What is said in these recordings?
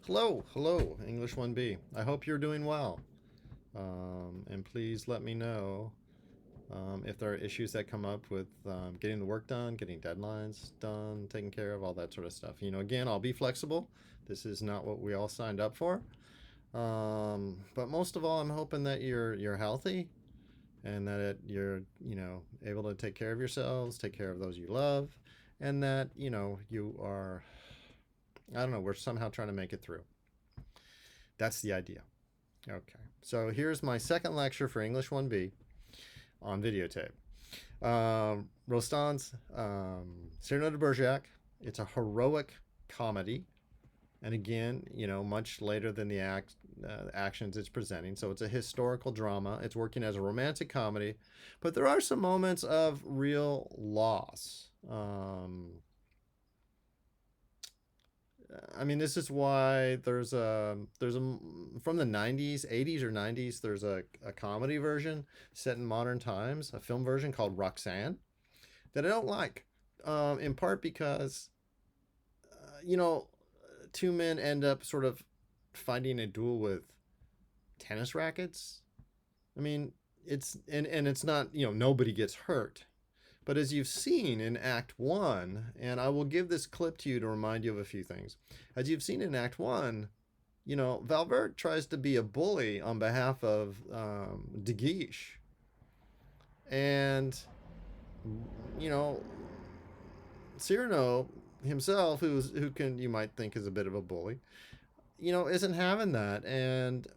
Hello, English 1B. I hope you're doing well. And please let me know if there are issues that come up with getting the work done, getting deadlines done, taken care of, all that sort of stuff. Again, I'll be flexible. This is not what we all signed up for. But most of all, I'm hoping that you're healthy and that you're able to take care of yourselves, take care of those you love, and that you are, I don't know, we're somehow trying to make it through. That's the idea. Okay, so here's my second lecture for English 1B on videotape. Rostand's Cyrano de Bergerac. It's a heroic comedy, and again, much later than the actions it's presenting. So it's a historical drama. It's working as a romantic comedy, but there are some moments of real loss. This is why there's a from the 90s, 80s or 90s, there's a comedy version set in modern times, a film version called Roxanne that I don't like, in part because two men end up sort of fighting a duel with tennis rackets. It's not, nobody gets hurt. But as you've seen in Act 1, and I will give this clip to you to remind you of a few things. As you've seen in Act 1, Valverde tries to be a bully on behalf of De Guiche. And, Cyrano himself, who you might think is a bit of a bully, isn't having that, and,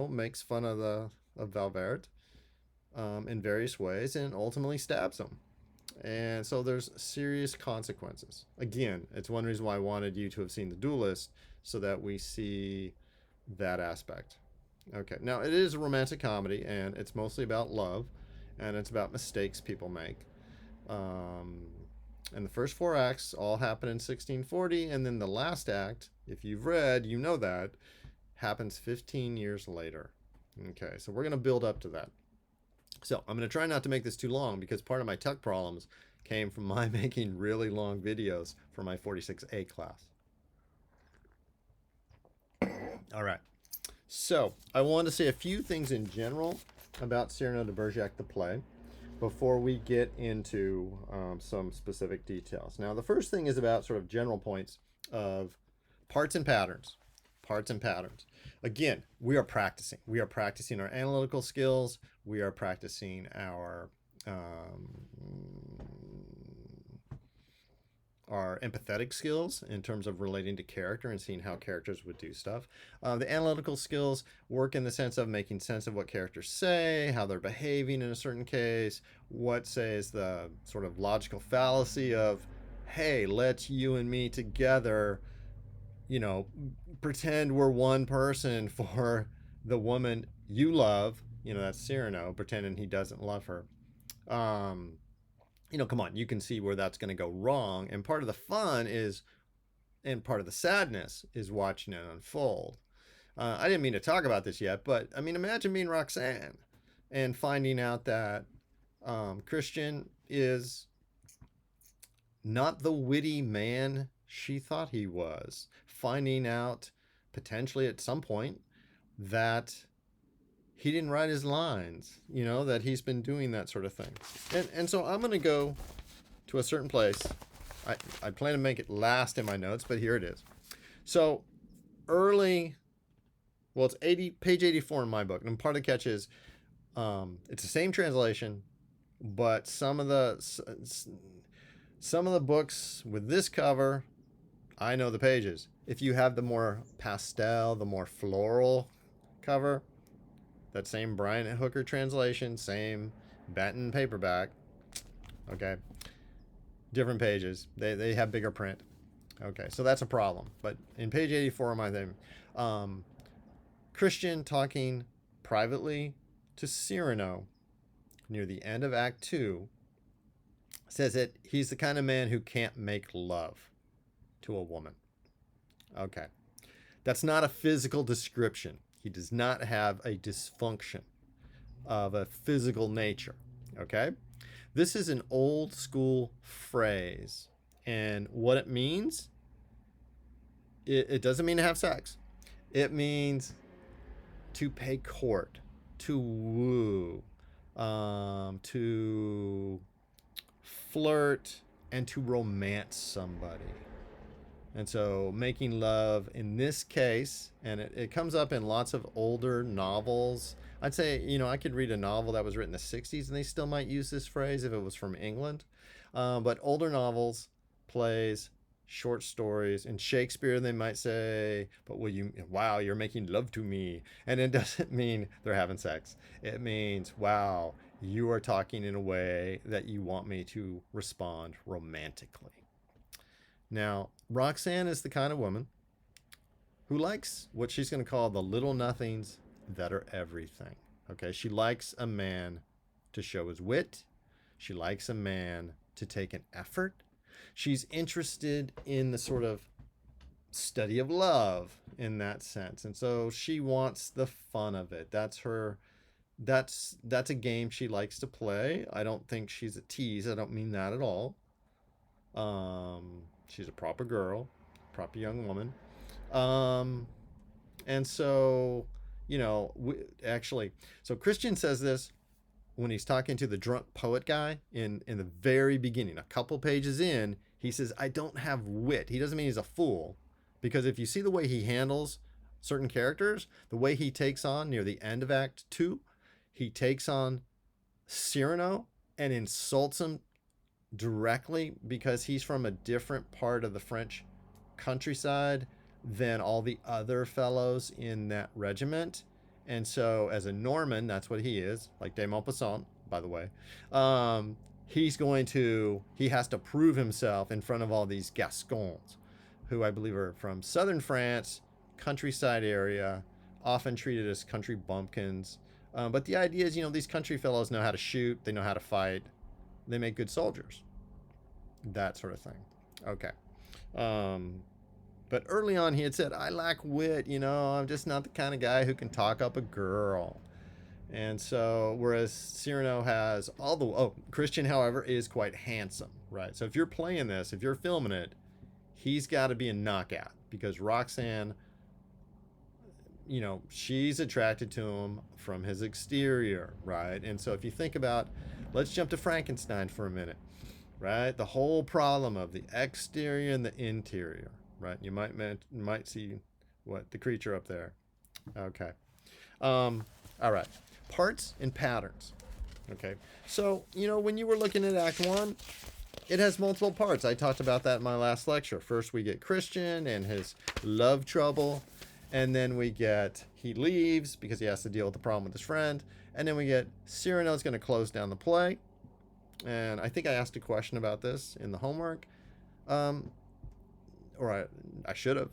makes fun of Valverde in various ways and ultimately stabs him. And so there's serious consequences. Again, it's one reason why I wanted you to have seen The Duelist, so that we see that aspect. Okay, now it is a romantic comedy, and it's mostly about love, and it's about mistakes people make. And the first four acts all happen in 1640, and then the last act, if you've read, you know that, happens 15 years later. Okay, so we're going to build up to that. So I'm going to try not to make this too long, because part of my tech problems came from my making really long videos for my 46A class. All right. So I want to say a few things in general about Cyrano de Bergerac, the play, before we get into some specific details. Now, the first thing is about sort of general points of parts and patterns. Parts and patterns. Again, we are practicing. We are practicing our analytical skills. We are practicing our empathetic skills in terms of relating to character and seeing how characters would do stuff. The analytical skills work in the sense of making sense of what characters say, how they're behaving in a certain case, what, say, is the sort of logical fallacy of, hey, let's you and me together, pretend we're one person for the woman you love. That's Cyrano pretending he doesn't love her. Come on, you can see where that's going to go wrong. And part of the fun is, and part of the sadness is watching it unfold. I didn't mean to talk about this yet, but imagine being Roxanne and finding out that Christian is not the witty man she thought he was. Finding out potentially at some point that he didn't write his lines, that he's been doing that sort of thing. And so I'm going to go to a certain place. I plan to make it last in my notes, but here it is. So page 84 in my book. And part of the catch is it's the same translation, but some of the books with this cover, I know the pages. If you have the more pastel, the more floral cover, that same Brian Hooker translation, same Benton paperback, okay, different pages. They have bigger print. Okay, so that's a problem. But in page 84 of my thing, Christian talking privately to Cyrano near the end of Act 2 says that he's the kind of man who can't make love to a woman. Okay. That's not a physical description. He does not have a dysfunction of a physical nature. Okay? This is an old school phrase. And what it means, it doesn't mean to have sex. It means to pay court, to woo, to flirt, and to romance somebody. And so making love in this case, and it comes up in lots of older novels. I'd say, I could read a novel that was written in the 60s and they still might use this phrase if it was from England. But older novels, plays, short stories, in Shakespeare, they might say, but wow, you're making love to me. And it doesn't mean they're having sex. It means, wow, you are talking in a way that you want me to respond romantically. Now, Roxanne is the kind of woman who likes what she's going to call the little nothings that are everything. Okay, she likes a man to show his wit. She likes a man to take an effort. She's interested in the sort of study of love in that sense. And so she wants the fun of it. That's a game she likes to play. I don't think she's a tease. I don't mean that at all. She's a proper girl, proper young woman. Um, and so, so Christian says this when he's talking to the drunk poet guy in the very beginning, a couple pages in. He says, I don't have wit. He doesn't mean he's a fool, because if you see the way he handles certain characters, the way he takes on near the end of Act 2, he takes on Cyrano and insults him directly because he's from a different part of the French countryside than all the other fellows in that regiment. And so, as a Norman, that's what he is, like de Maupassant, by the way. He has to prove himself in front of all these Gascons, who I believe are from southern France, countryside area, often treated as country bumpkins. But the idea is, these country fellows know how to shoot, they know how to fight, they make good soldiers. That sort of thing. Okay. But early on, he had said, I lack wit, I'm just not the kind of guy who can talk up a girl. And so, whereas Cyrano has Christian, however, is quite handsome, right? So if you're playing this, if you're filming it, he's got to be a knockout, because Roxanne, she's attracted to him from his exterior, right? And so if you think about, let's jump to Frankenstein for a minute, right? The whole problem of the exterior and the interior, right? You might see the creature up there. Okay. All right. Parts and patterns. Okay. So, when you were looking at Act 1, it has multiple parts. I talked about that in my last lecture. First, we get Christian and his love trouble. And then he leaves because he has to deal with the problem with his friend. And then we get Cyrano's going to close down the play. And I think I asked a question about this in the homework. Or I should have.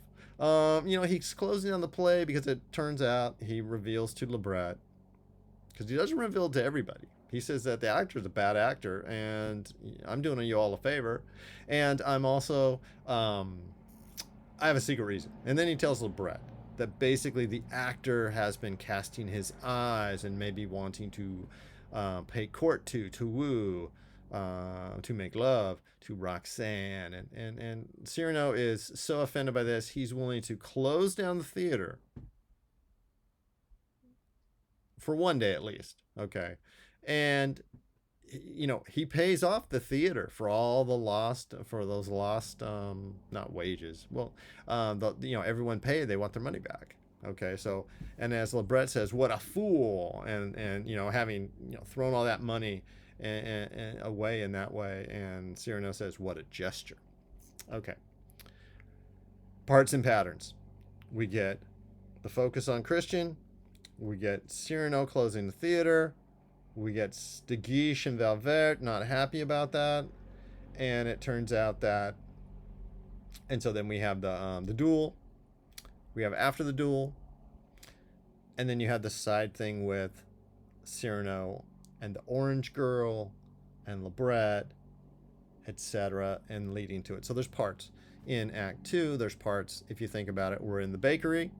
He's closing down the play because it turns out he reveals to Lebret, because he doesn't reveal to everybody. He says that the actor's a bad actor, and I'm doing you all a favor. And I'm also, I have a secret reason. And then he tells Lebret that basically the actor has been casting his eyes and maybe wanting to pay court to woo, to make love to Roxanne. And Cyrano is so offended by this, he's willing to close down the theater for one day at least. Okay. And he pays off the theater for all those lost not wages. Well, everyone paid, they want their money back. Okay. So, and as Lebret says, what a fool. And having thrown all that money and away in that way. And Cyrano says, what a gesture. Okay. Parts and patterns. We get the focus on Christian. We get Cyrano closing the theater. We get De Guiche and Valvert not happy about that. And it turns out that, and so then we have the duel. We have after the duel. And then you have the side thing with Cyrano and the orange girl and Lebret, etc., and leading to it. So there's parts. In Act 2, there's parts, if you think about it, we're in the bakery.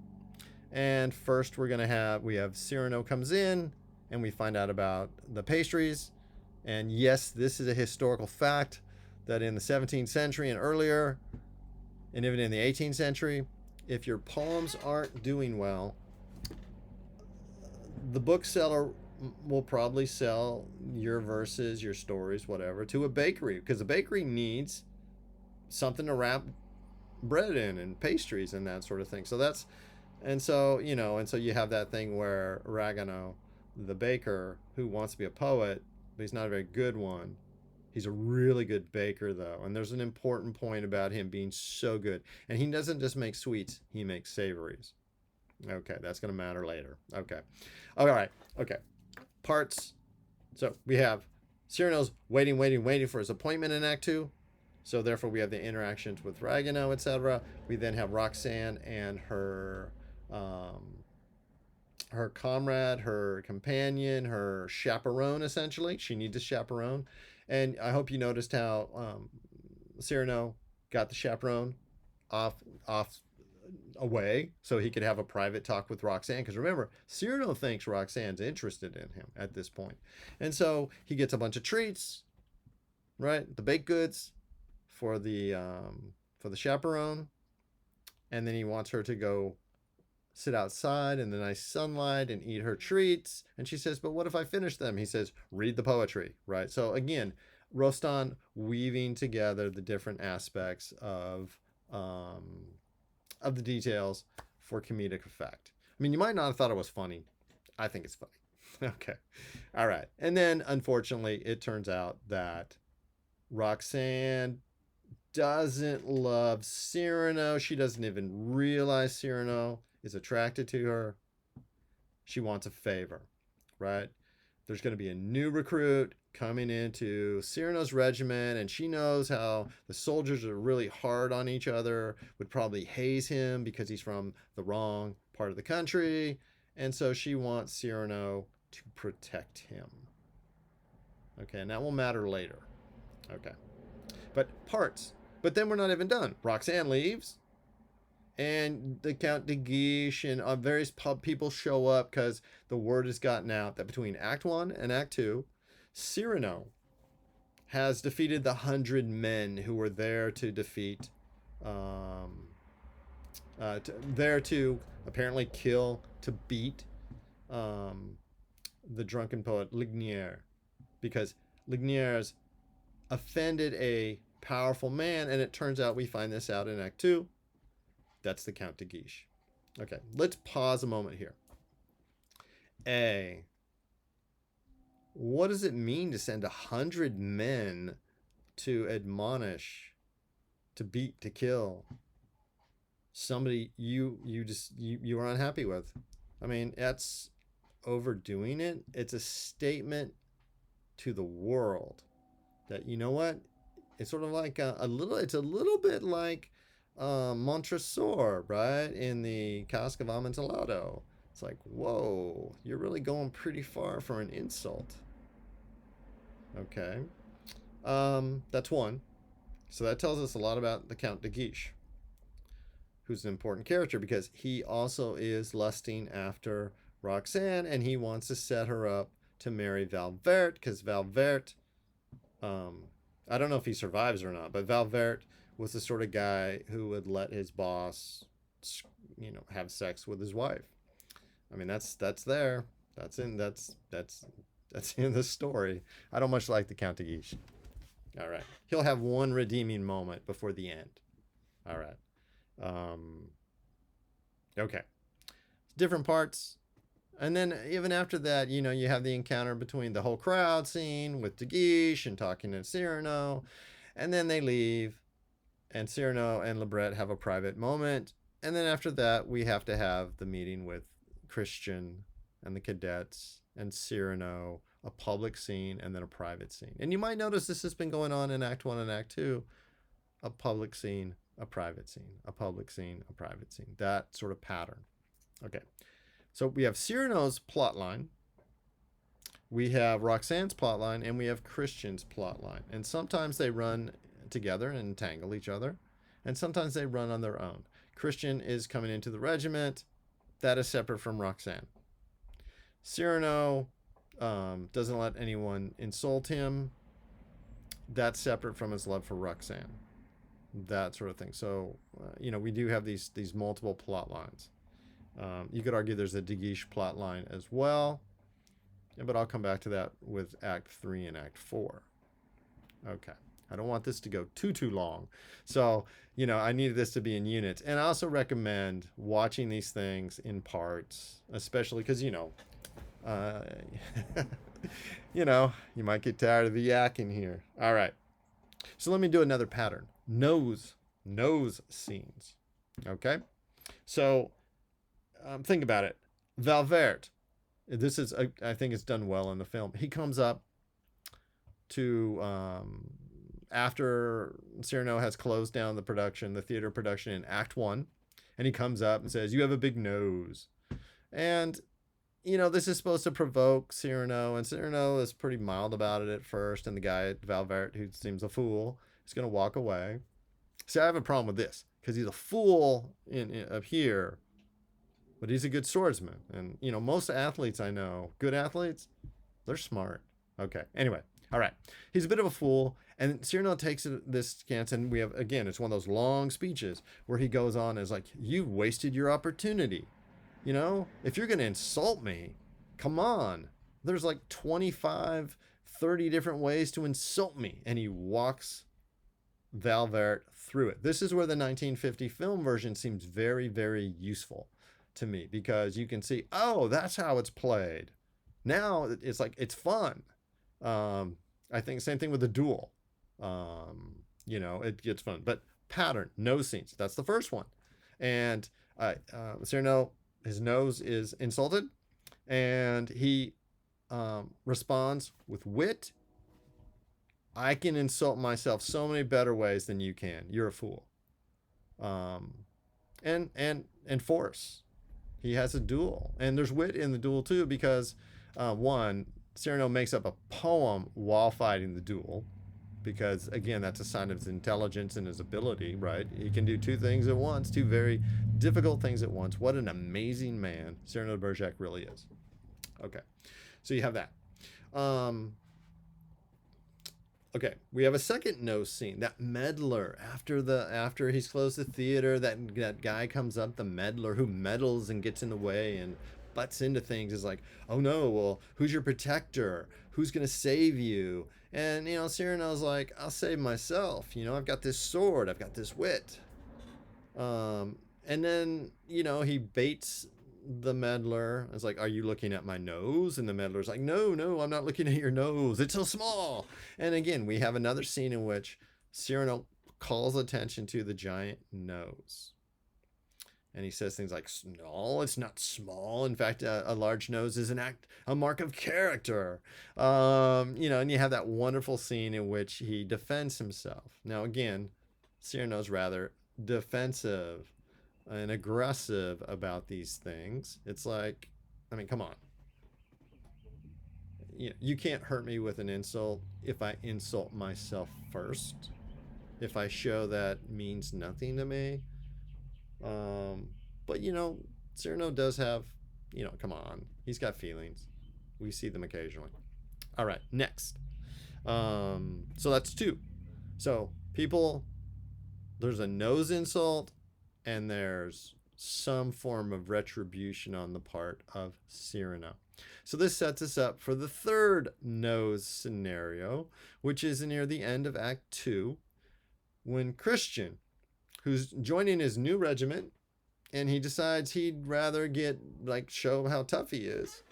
And first we have Cyrano comes in, and we find out about the pastries. And yes, this is a historical fact that in the 17th century and earlier, and even in the 18th century, if your poems aren't doing well, the bookseller will probably sell your verses, your stories, whatever, to a bakery, because a bakery needs something to wrap bread in and pastries and that sort of thing. So that's, and so, and so you have that thing where Ragano, the baker, who wants to be a poet, but he's not a very good one. He's a really good baker, though. And there's an important point about him being so good. And he doesn't just make sweets, he makes savories. Okay, that's going to matter later. Okay. All right. Okay. Parts. So we have Cyrano's waiting for his appointment in Act 2. So therefore we have the interactions with Ragano, etc. We then have Roxanne and her comrade, her companion, her chaperone, essentially. She needs a chaperone. And I hope you noticed how Cyrano got the chaperone off away so he could have a private talk with Roxanne. Because remember, Cyrano thinks Roxanne's interested in him at this point. And so he gets a bunch of treats, right? The baked goods for the chaperone. And then he wants her to go sit outside in the nice sunlight and eat her treats. And she says, but what if I finish them? He says, read the poetry, right? So again, Rostand weaving together the different aspects of the details for comedic effect. I mean, you might not have thought it was funny. I think it's funny. Okay. All right. And then, unfortunately, it turns out that Roxanne doesn't love Cyrano. She doesn't even realize Cyrano is attracted to her. She wants a favor, right? There's going to be a new recruit coming into Cyrano's regiment, and she knows how the soldiers are really hard on each other, would probably haze him because he's from the wrong part of the country, and so she wants Cyrano to protect him. Okay, and that will matter later. Okay. But parts. But then we're not even done. Roxanne leaves, and the Count de Guiche and various pub people show up because the word has gotten out that between Act 1 and Act 2, Cyrano has defeated the 100 men who were there to defeat, there to apparently kill, to beat the drunken poet Lignier, because Lignier's offended a powerful man, and it turns out we find this out in Act 2. That's the Count de Guiche. Okay, let's pause a moment here. What does it mean to send 100 men to admonish, to beat, to kill somebody you are unhappy with? I mean, that's overdoing it. It's a statement to the world that, you know what? It's sort of like it's a little bit like Montresor, right? In the Cask of Amontillado. It's like, whoa, you're really going pretty far for an insult. Okay. That's one. So that tells us a lot about the Count de Guiche, who's an important character because he also is lusting after Roxanne, and he wants to set her up to marry Valvert, because Valvert, I don't know if he survives or not, but Valvert was the sort of guy who would let his boss, have sex with his wife. I mean, that's there. That's in the story. I don't much like the Count de Guiche. All right, he'll have one redeeming moment before the end. All right. Okay. Different parts. And then even after that, you have the encounter between the whole crowd scene with de Guiche and talking to Cyrano. And then they leave. And Cyrano and Lebret have a private moment. And then after that, we have to have the meeting with Christian and the cadets and Cyrano, a public scene, and then a private scene. And you might notice this has been going on in Act 1 and Act 2. A public scene, a private scene, a public scene, a private scene. That sort of pattern. Okay. So we have Cyrano's plotline, we have Roxanne's plotline, and we have Christian's plotline. And sometimes they run together and entangle each other, and sometimes they run on their own. Christian is coming into the regiment. That is separate from Roxanne. Cyrano doesn't let anyone insult him. That's separate from his love for Roxanne. that sort of thing. So, we do have these multiple plot lines. You could argue there's a De Guiche plot line as well, but I'll come back to that with Act 3 and Act 4. Okay. I don't want this to go too long. So, I needed this to be in units. And I also recommend watching these things in parts, especially because, uh, you might get tired of the yakking here. All right. So let me do another pattern. Nose scenes. Okay. So think about it. Valvert. This is, I think it's done well in the film. He comes up to, after Cyrano has closed down the theater production in Act 1, and he comes up and says, "You have a big nose." And, this is supposed to provoke Cyrano, and Cyrano is pretty mild about it at first, and the guy, Valvert, who seems a fool, is going to walk away. See, I have a problem with this, because he's a fool up here, but he's a good swordsman. And, most athletes I know, good athletes, they're smart. Okay, anyway. All right. He's a bit of a fool. And Cyrano takes this chance, and we have, again, it's one of those long speeches where he goes on as like, "You've wasted your opportunity. If you're going to insult me, come on. There's like 25, 30 different ways to insult me." And he walks Valvert through it. This is where the 1950 film version seems very, very useful to me, because you can see, oh, that's how it's played. Now it's like, it's fun. I think same thing with the duel. It gets fun. But pattern, nose scenes. That's the first one. And Cyrano, his nose is insulted, and he responds with wit. "I can insult myself so many better ways than you can. You're a fool." And force. He has a duel, and there's wit in the duel too, because one, Cyrano makes up a poem while fighting the duel, because, again, that's a sign of his intelligence and his ability, right? He can do two things at once, two very difficult things at once. What an amazing man Cyrano de Bergerac really is. Okay, so you have that. Okay, we have a second nose scene. That meddler, after he's closed the theater, that guy comes up, the meddler who meddles and gets in the way and butts into things, is like, "Oh no, well, who's your protector? Who's gonna save you?" And Cyrano's like, "I'll save myself. I've got this sword, I've got this wit." And then he baits the meddler. It's like, "Are you looking at my nose?" And the meddler's like, "No, I'm not looking at your nose. It's so small." And again, we have another scene in which Cyrano calls attention to the giant nose. And he says things like, "No, it's not small. In fact, a large nose is a mark of character." And you have that wonderful scene in which he defends himself. Now, again, Cyrano's rather defensive and aggressive about these things. It's like, I mean, come on. You can't hurt me with an insult if I insult myself first. If I show that means nothing to me. But Cyrano does have, come on, he's got feelings. We see them occasionally. All right, next. So that's two. So there's a nose insult, and there's some form of retribution on the part of Cyrano. So this sets us up for the third nose scenario, which is near the end of Act 2, when Christian, who's joining his new regiment, and he decides he'd rather show how tough he is.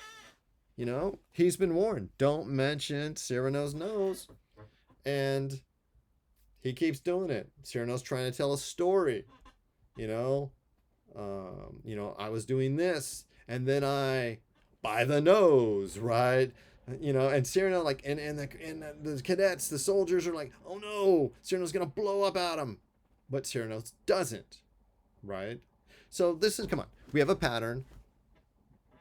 He's been warned, don't mention Cyrano's nose. And he keeps doing it. Cyrano's trying to tell a story. I was doing this, and then by the nose, right? And Cyrano, and the cadets, the soldiers are like, "Oh no, Cyrano's gonna blow up at him," but Cyrano doesn't, right? So come on, we have a pattern.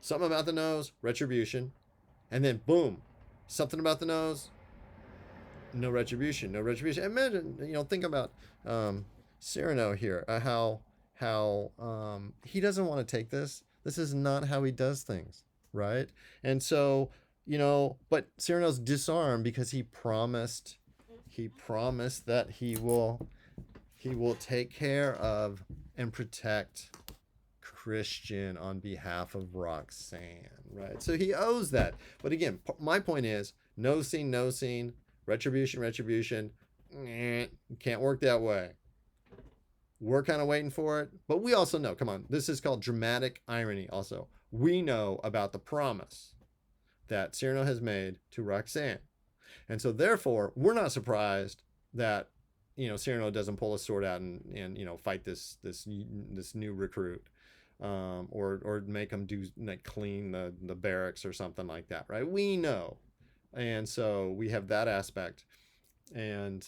Something about the nose, retribution, and then boom, something about the nose, no retribution. Imagine, think about Cyrano here, how he doesn't want to take this. This is not how he does things, right? And so, but Cyrano's disarmed because he promised that he will He will take care of and protect Christian on behalf of Roxanne, right? So he owes that. But again, my point is no scene, no scene, retribution, retribution. Can't work that way. We're kind of waiting for it, but we also know, come on, this is called dramatic irony also. We know about the promise that Cyrano has made to Roxanne. And so therefore, we're not surprised that, Cyrano doesn't pull a sword out and fight this new recruit. Or make them do like clean the barracks or something like that, right? We know. And so we have that aspect. And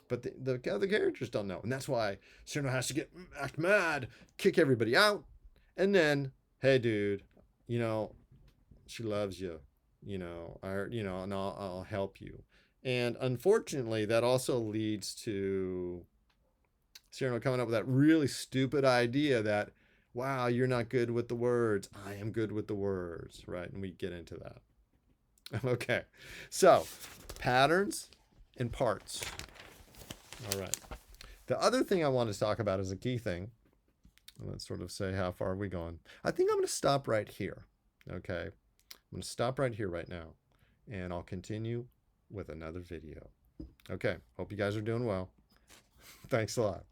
but the other characters don't know, and that's why Cyrano has to act mad, kick everybody out, and then, hey, dude, she loves you, and I'll help you. And unfortunately, that also leads to Cyrano coming up with that really stupid idea that, wow, you're not good with the words. I am good with the words, right? And we get into that. Okay, so patterns and parts. All right. The other thing I want to talk about is a key thing. Let's sort of say how far are we going. I think I'm going to stop right here. Okay. I'm going to stop right here right now, and I'll continue with another video. Okay. Hope you guys are doing well. Thanks a lot.